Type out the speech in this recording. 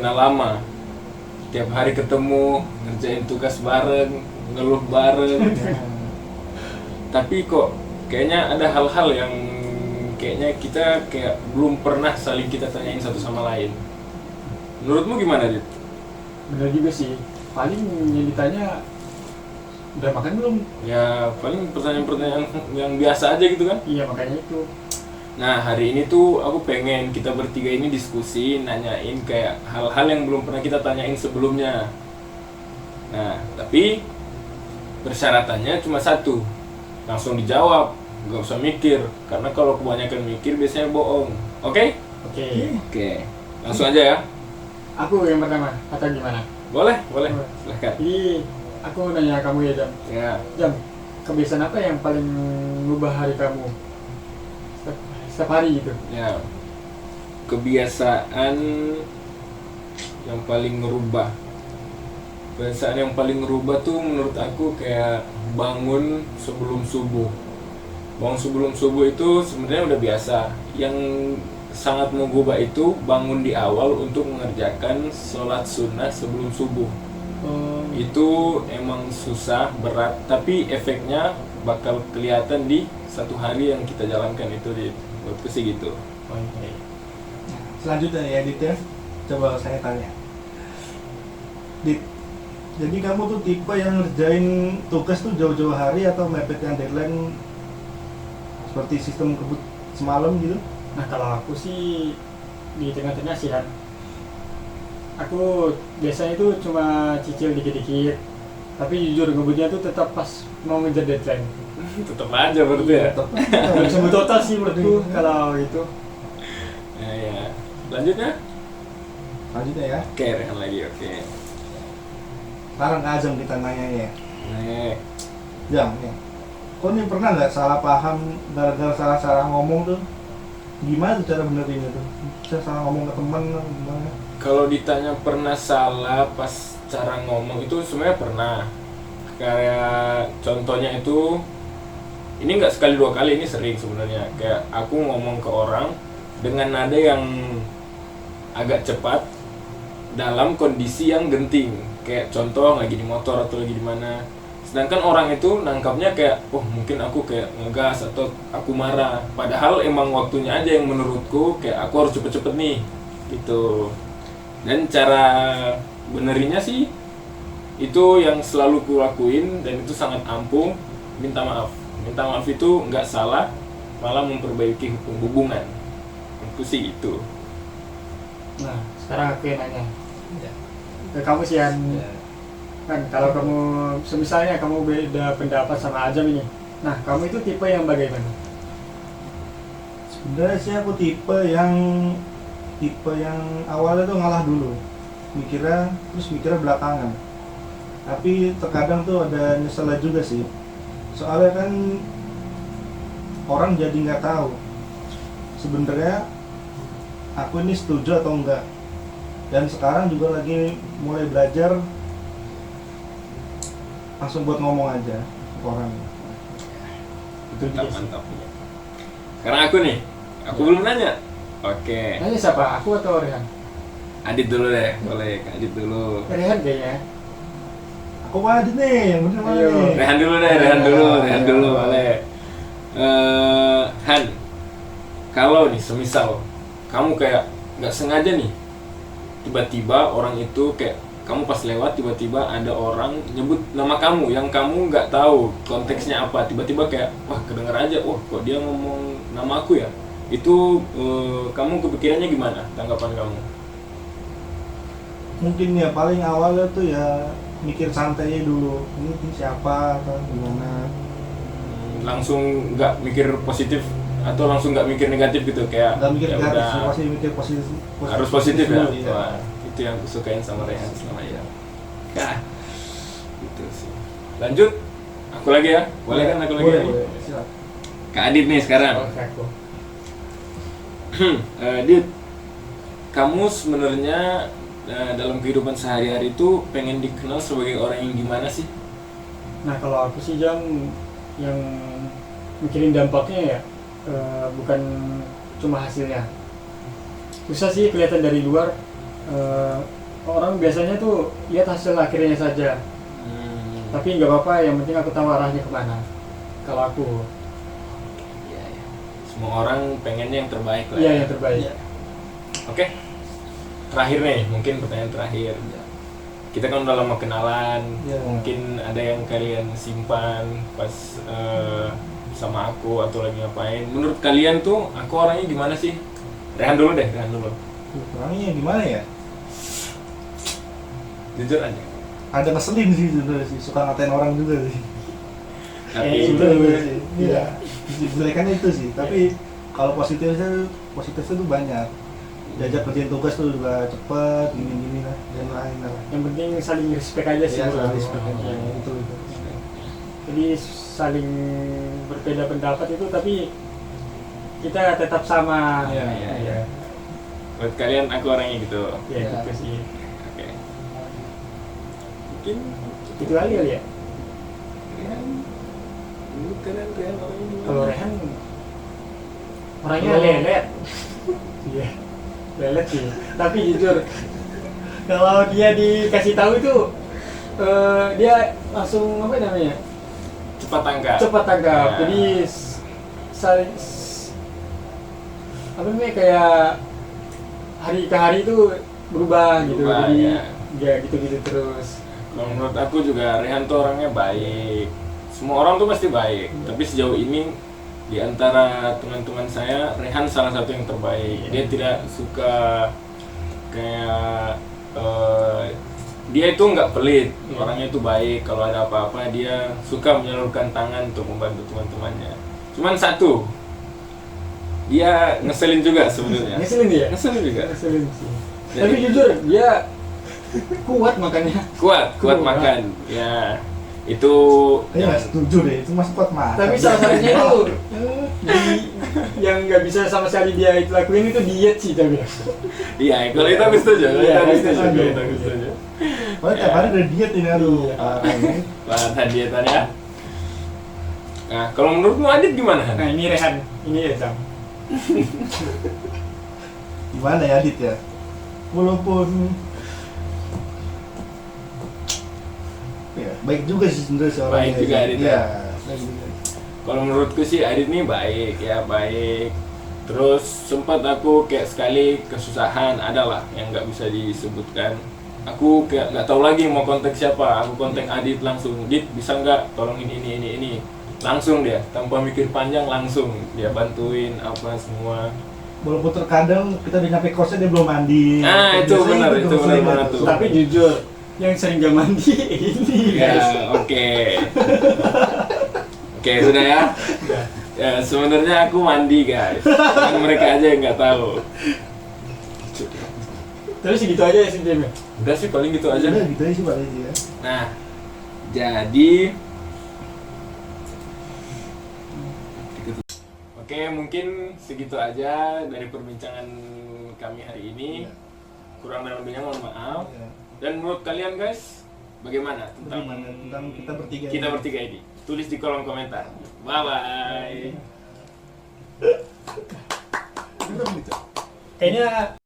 kenal lama, tiap hari ketemu, ngerjain tugas bareng, ngeluh bareng. Tapi kok kayaknya ada hal-hal yang kayaknya kita kayak belum pernah saling kita tanyain satu sama lain. Menurutmu gimana, Dit? Bener juga sih. Paling yang ditanya, udah makan belum? Ya paling pertanyaan-pertanyaan yang biasa aja gitu kan. Iya, makanya itu. Nah hari ini tuh aku pengen kita bertiga ini diskusi, nanyain kayak hal-hal yang belum pernah kita tanyain sebelumnya. Nah tapi persyaratannya cuma satu, langsung dijawab, nggak usah mikir. Karena kalau kebanyakan mikir biasanya bohong. Oke? Oke. Oke, langsung aja ya. Aku yang pertama, atau gimana? Boleh, silahkan. Jadi, aku nanya kamu ya, Jam. Ya, Jam, kebiasaan apa yang paling mengubah hari kamu? Setiap hari gitu. ya. Kebiasaan yang paling ngerubah. Kebiasaan yang paling ngerubah tuh menurut aku kayak bangun sebelum subuh. Bangun sebelum subuh itu sebenarnya udah biasa. Yang sangat mengubah itu bangun di awal untuk mengerjakan sholat sunnah sebelum subuh. Itu emang susah, berat, tapi efeknya bakal kelihatan di satu hari yang kita jalankan itu. Menurutku sih gitu. Oke. Selanjutnya ya Dit ya, coba saya tanya Dit, jadi kamu tuh tipe yang ngerjain tugas tuh jauh-jauh hari atau mepetnya deadline seperti sistem kebut semalam gitu? Nah, kalau aku sih di tengah-tengah sih, Han. Aku biasanya itu cuma cicil dikit-dikit. Tapi jujur ngebutnya tuh tetap pas mau ngejar deadline. Tetap aja berarti ya. Tetap Belum sembuh total sih menurutku kalau itu. Ya. Lanjutnya? Lanjutnya ya, Oke, rekan lagi, oke. sekarang ke Azam kita nanyanya. Nih, Jam nih, kau nih pernah nggak salah paham gara-gara salah ngomong tuh? Gimana tuh cara benerinnya tuh? Bisa salah ngomong ke teman gimana? kalau ditanya pernah salah pas cara ngomong itu sebenarnya pernah. Kayak contohnya itu, ini nggak sekali dua kali, ini sering sebenarnya. Kayak aku ngomong ke orang dengan nada yang agak cepat dalam kondisi yang genting. Kayak contoh lagi di motor atau lagi di mana. Sedangkan orang itu nangkapnya kayak, oh mungkin aku kayak ngegas atau aku marah. Padahal emang waktunya aja yang menurutku kayak aku harus cepet-cepet nih, gitu. Dan cara benerinnya sih itu yang selalu kulakuin dan itu sangat ampuh, minta maaf. Minta maaf itu nggak salah, malah memperbaiki hubungan. Itu sih itu. Nah, sekarang aku yang nanya. Ke kamu sih, Han. Kan kalau kamu semisalnya kamu beda pendapat sama Ajam ini. Nah, kamu itu tipe yang bagaimana? Sebenarnya sih aku tipe yang awalnya tuh ngalah dulu, mikirnya belakangan. Tapi terkadang tuh ada nyeselnya juga sih. Soalnya kan orang jadi nggak tahu sebenarnya aku ini setuju atau enggak. Dan sekarang juga lagi mulai belajar langsung buat ngomong aja ke orang. Itu dia sih. Mantap. Sekarang aku nih, aku belum nanya. Oke, Nanya siapa? Aku atau Rehan? Adit dulu deh, boleh Kak Adit dulu. Rehan kayaknya. Aku mah Adit nih, yang bener mana Ayo. nih? Rehan dulu, boleh. Han, kalau nih semisal kamu kayak nggak sengaja nih, tiba-tiba orang itu kayak kamu pas lewat tiba-tiba ada orang nyebut nama kamu yang kamu nggak tahu konteksnya apa, tiba-tiba kayak wah kedenger aja, wah kok dia ngomong nama aku ya, itu kamu kepikirannya gimana, tanggapan kamu? Mungkin ya paling awalnya tuh ya mikir santai dulu, ini siapa atau gimana. Langsung nggak mikir positif atau langsung nggak mikir negatif gitu, kayak Nggak mikir ya negatif, udah, pasti mikir positif. harus positif ya. dulu, iya. Wah, itu yang aku sukain sama Rehan selama ini. Ya, gitu sih. Lanjut, aku lagi ya, boleh kan aku lagi? Boleh, silakan. Kak Adit nih sekarang. Oke, aku. Dit, kamu sebenarnya dalam kehidupan sehari-hari itu pengen dikenal sebagai orang yang gimana sih? Nah, kalau aku sih Jam yang mikirin dampaknya ya, bukan cuma hasilnya. Susah sih kelihatan dari luar, orang biasanya tuh lihat hasil akhirnya saja. Tapi nggak apa-apa, yang penting aku tahu arahnya kemana. Kalau aku, Iya, iya. Semua orang pengennya yang terbaik lah. iya ya. yang terbaik. Iya. Oke. Terakhir nih, mungkin pertanyaan terakhir. Kita kan udah lama kenalan, Iya. mungkin ada yang kalian simpan pas sama aku atau lagi ngapain. Menurut kalian tuh aku orangnya gimana sih? Rehan dulu deh, Rehan dulu. Orangnya gimana ya? Jujur aja. Ada ngeselin sih sebenarnya sih, suka ngatain orang juga sih. Tapi Itu Sebenarnya sih. iya. Jelekannya itu sih, tapi kalau positifnya tuh banyak. Diajak kerjain tugas tuh juga cepet, gini-gini lah, dan lain lah. Yang penting saling respect aja sih. Iya, bro. saling respect aja. Iya. Itu. Jadi saling berbeda pendapat itu, tapi kita tetap sama. Iya, iya, iya. Buat kalian aku orangnya gitu. Ya, Iya. gitu sih. Oke. Mungkin Itu kali kali ya. Rehan. Menurut kalian Rehan orangnya gimana? Kalau Rehan orangnya lelet. Iya. Lelet sih. Tapi jujur, kalau dia dikasih tahu itu dia langsung apa namanya? cepat tanggap. Cepat tanggap. Ya. Jadi saling apa namanya, kayak hari ke hari itu berubah gitu. Berubah, Jadi ya. ya gitu-gitu terus. Kalau menurut aku juga Rehan tuh orangnya baik. Semua orang tuh pasti baik. Tapi sejauh ini di antara teman-teman saya, Rehan salah satu yang terbaik. Dia tidak suka kayak dia itu nggak pelit. Orangnya itu baik. Kalau ada apa-apa dia suka menyalurkan tangan untuk membantu teman-temannya. Cuman satu, dia ngeselin juga sebenarnya. Ngeselin dia? Ngeselin juga. Ngeselin sih. Jadi- Tapi jujur dia kuat makannya. Kuat Kuat. makan. Ya itu. Kayaknya nggak setuju deh, itu mas kuat mah. Tapi salah satunya itu yang nggak bisa sama sekali dia itu lakuin itu diet sih, tapi Iya, kalau itu aku setuju. Kalau Iya, itu aku itu setuju. setuju. Kalau itu aku setuju. Padahal tiap hari udah diet ini, aduh. Iya. Parah ini. Bahan dietan ya. Nah, kalau menurutmu Adit gimana? nah ini Rehan, ini Ezam. Gimana ya Adit ya? Walaupun ya, baik juga sih sebenarnya si orangnya. Baik juga Adit, Iya, ya? baik juga. Kalau menurutku sih Adit nih baik ya, baik. Terus sempat aku kayak sekali kesusahan, adalah yang nggak bisa disebutkan. Aku kayak nggak tahu lagi mau kontak siapa. Aku kontak Adit langsung, Dit bisa nggak tolongin ini. Langsung dia, tanpa mikir panjang langsung dia bantuin apa semua. Walaupun terkadang kita udah nyampe kosnya dia belum mandi. Ah, itu Biasanya benar, tuh itu sering benar tuh. tuh. Tapi jujur, yang sering gak mandi ini Ya, guys. oke. Oke, sudah ya. Ya, sebenarnya aku mandi, guys. Cuman mereka aja yang nggak tahu. Tapi segitu aja ya sih Jim. Udah sih paling gitu aja. Udah gitu aja sih paling ya. Nah, jadi oke, mungkin segitu aja dari perbincangan kami hari ini. Iya. Kurang dan lebihnya mohon maaf. Iya. Dan menurut kalian guys, bagaimana tentang Bagaimana tentang kita bertiga? kita bertiga ini? Tulis di kolom komentar. Bye bye. Bener gitu. Kayaknya